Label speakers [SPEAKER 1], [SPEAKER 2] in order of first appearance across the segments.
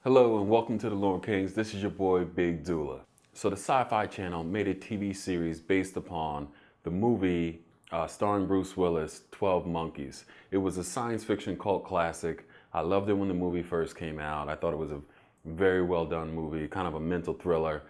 [SPEAKER 1] Hello and welcome to the LoreKings. This is your boy Big Dula. So the Syfy channel made a TV series based upon the movie starring Bruce Willis, 12 Monkeys. It was a science fiction cult classic. I loved it when the movie first came out. I thought it was a very well done movie, kind of a mental thriller,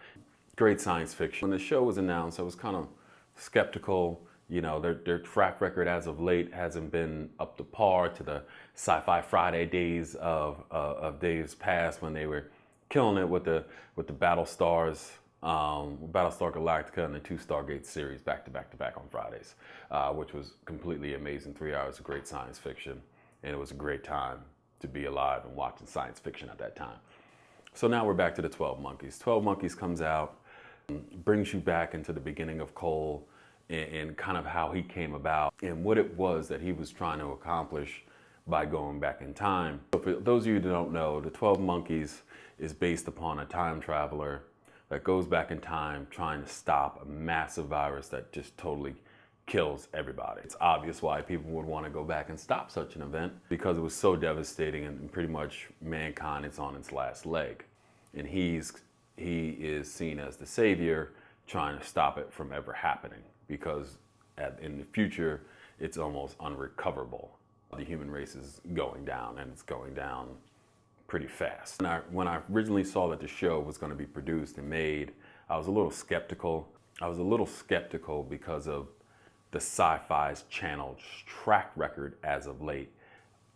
[SPEAKER 1] great science fiction. When the show was announced, I was kind of skeptical. You know, their track record as of late hasn't been up to par to the Syfy Friday days of days past when they were killing it with the Battlestar Galactica and the two Stargate series back to back on Fridays, which was completely amazing. 3 hours of great science fiction, and it was a great time to be alive and watching science fiction at that time. So now we're back to the 12 Monkeys. 12 Monkeys comes out, brings you back into the beginning of Cole, and kind of how he came about and what it was that he was trying to accomplish by going back in time. So for those of you who don't know, the 12 Monkeys is based upon a time traveler that goes back in time trying to stop a massive virus that just totally kills everybody. It's obvious why people would want to go back and stop such an event, because it was so devastating and pretty much mankind is on its last leg. And he is seen as the savior trying to stop it from ever happening, because in the future, it's almost unrecoverable. The human race is going down, and it's going down pretty fast. When I originally saw that the show was going to be produced and made, I was a little skeptical. I was a little skeptical because of the Syfy's channel's track record as of late.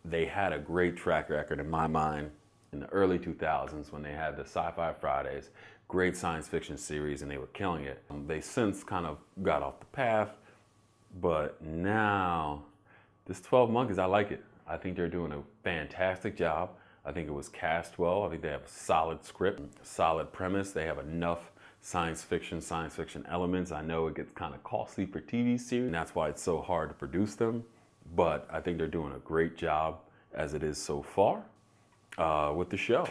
[SPEAKER 1] They had a great track record in my mind in the early 2000s when they had the Syfy Fridays, great science fiction series, and they were killing it. They since kind of got off the path, but now this 12 Monkeys, I like it. I think they're doing a fantastic job. I think it was cast well. I think they have a solid script, solid premise. They have enough science fiction elements. I know it gets kind of costly for TV series, and that's why it's so hard to produce them, but I think they're doing a great job as it is so far with the show.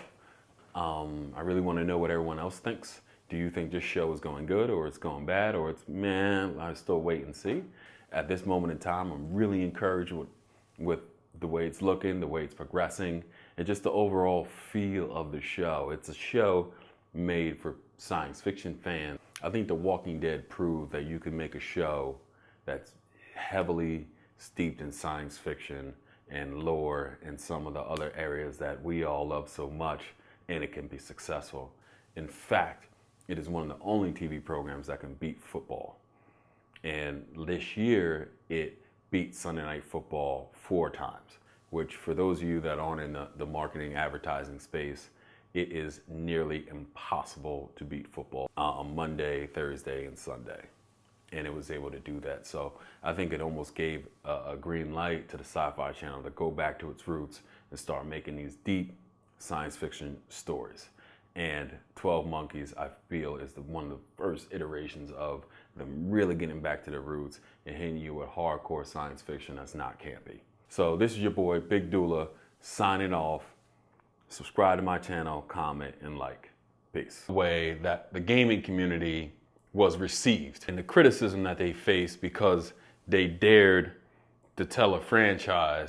[SPEAKER 1] I really want to know what everyone else thinks. Do you think this show is going good, or it's going bad, or it's, man, I still wait and see. At this moment in time, I'm really encouraged with the way it's looking, the way it's progressing, and just the overall feel of the show. It's a show made for science fiction fans. I think The Walking Dead proved that you can make a show that's heavily steeped in science fiction and lore and some of the other areas that we all love so much, and it can be successful. In fact, it is one of the only TV programs that can beat football. And this year, it beat Sunday Night Football 4 times, which for those of you that aren't in the marketing advertising space, it is nearly impossible to beat football on Monday, Thursday, and Sunday. And it was able to do that. So I think it almost gave a green light to the Syfy channel to go back to its roots and start making these deep science fiction stories. And 12 Monkeys, I feel, is one of the first iterations of them really getting back to the roots and hitting you with hardcore science fiction that's not campy. So this is your boy, Big Dula, signing off. Subscribe to my channel, comment, and like. Peace. The way that the gaming community was received and the criticism that they faced because they dared to tell a franchise